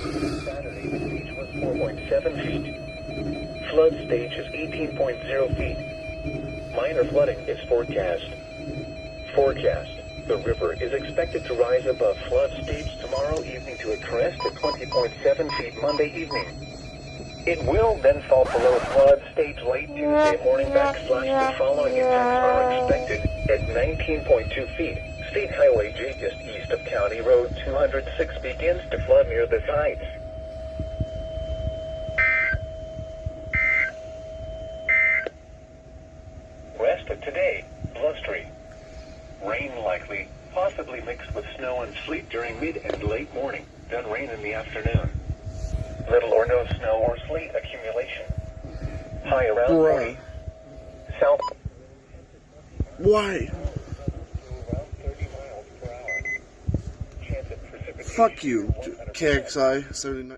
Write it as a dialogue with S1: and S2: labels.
S1: Saturday, the stage was 4.7 feet. Flood stage is 18.0 feet. Minor flooding is forecast. Forecast. The river is expected to rise above flood stage tomorrow evening to a crest at 20.7 feet Monday evening. It will then fall below flood stage late Tuesday morning. The following impacts are expected at 19.2 feet. State Highway J just east of County Road 206 begins to flood near the sites. Rest of today, blustery. Rain likely, possibly mixed with snow and sleet during mid and late morning, then rain in the afternoon. Little or no snow or sleet accumulation. High around 40. South.
S2: Why? Fuck you, KXI79.